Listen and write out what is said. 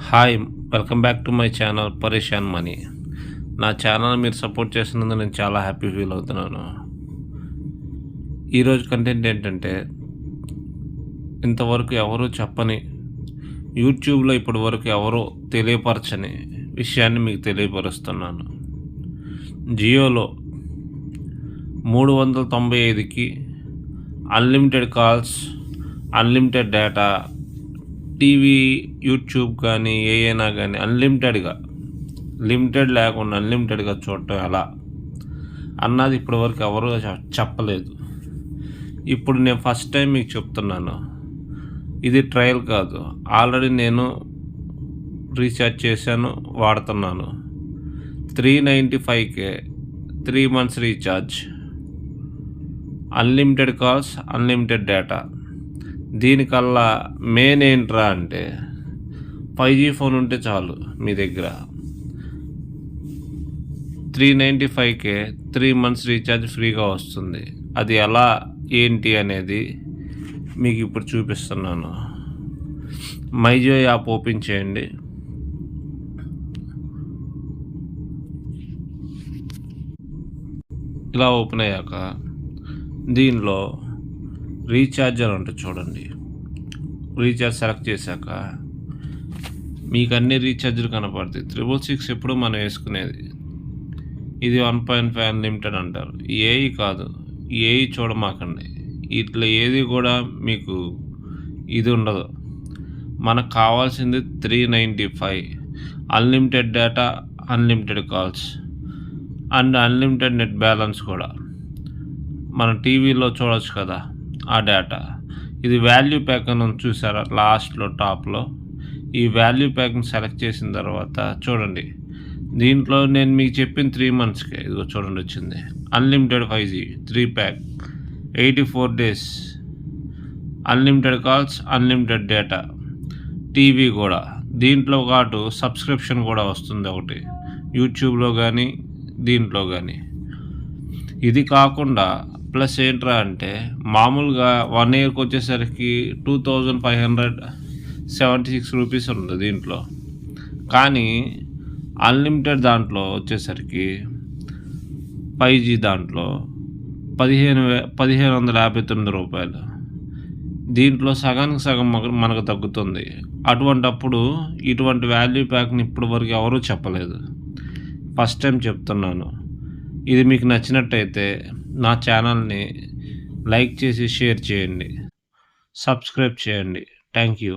Hi! Welcome back to my channel 'పరేషాన్ money'. నా channel మీరు సపోర్ట్ చేసినందుకు నేను చాలా హ్యాపీ ఫీల్ అవుతున్నాను. ఈరోజు కంటెంట్ ఏంటంటే, ఇంతవరకు ఎవరు చెప్పని, యూట్యూబ్‌లో ఇప్పటివరకు ఎవరు తెలియపరచని విషయాన్ని మీకు తెలియపరుస్తున్నాను. జియోలో 395కి unlimited calls, unlimited data, TV, YouTube కానీ ఏయైనా కానీ అన్‌లిమిటెడ్‌గా, లిమిటెడ్ లేకుండా అన్‌లిమిటెడ్‌గా చూడటం ఎలా అన్నది ఇప్పటివరకు ఎవరు చెప్పలేదు. ఇప్పుడు నేను ఫస్ట్ టైం మీకు చెప్తున్నాను. ఇది ట్రయల్ కాదు. ఆల్రెడీ నేను రీఛార్జ్ చేశాను, వాడుతున్నాను. 395కే 3 months recharge, unlimited calls, unlimited data. దీనికల్లా మెయిన్ ఏంట్రా అంటే 5G ఫోన్ ఉంటే చాలు మీ దగ్గర. 395కే 3 మంత్స్ రీఛార్జ్ ఫ్రీగా వస్తుంది. అది ఎలా ఏంటి అనేది మీకు ఇప్పుడు చూపిస్తున్నాను. మైజియో యాప్ ఓపెన్ చేయండి. ఇలా ఓపెన్ అయ్యాక దీనిలో రీఛార్జ్ అని ఉంటుంది చూడండి. రీఛార్జ్ సెలెక్ట్ చేశాక మీకు అన్ని రీఛార్జ్లు కనపడతాయి. 666 ఎప్పుడు మనం వేసుకునేది. ఇది 1.5 అన్‌లిమిటెడ్ అంటారు. ఏఈ కాదు, ఏఈ చూడమాకండి. ఇట్లా ఏది కూడా మీకు ఇది ఉండదు. మనకు కావాల్సింది 395 unlimited data, unlimited calls and unlimited net balance కూడా. మనం టీవీలో చూడొచ్చు కదా ఆ డేటా. ఇది వాల్యూ ప్యాక్ అని ఉంది చూసారా లాస్ట్లో టాప్లో. ఈ వాల్యూ ప్యాక్ని సెలెక్ట్ చేసిన తర్వాత చూడండి, దీంట్లో నేను మీకు చెప్పిన 3 మంత్స్కే ఇదిగో చూడండి వచ్చింది. Unlimited 5G 3 pack 84 days, unlimited calls, unlimited data, TV కూడా. దీంట్లో పాటు సబ్స్క్రిప్షన్ కూడా వస్తుంది ఒకటి, యూట్యూబ్లో కానీ దీంట్లో కానీ. ఇది కాకుండా ప్లస్ ఏంట్రా అంటే మామూలుగా 1 ఇయర్కి వచ్చేసరికి 2576 రూపీస్ ఉంది దీంట్లో. కానీ అన్‌లిమిటెడ్ దాంట్లో వచ్చేసరికి 5G దాంట్లో 1559 రూపాయలు. దీంట్లో సగానికి సగం మనకు తగ్గుతుంది. అటువంటప్పుడు ఇటువంటి వాల్యూ ప్యాక్ని ఇప్పటి వరకు ఎవరూ చెప్పలేదు. ఫస్ట్ టైం చెప్తున్నాను. ఇది మీకు నచ్చినట్టయితే నా ఛానల్ని లైక్ చేసి షేర్ చేయండి, సబ్స్క్రైబ్ చేయండి. Thank you.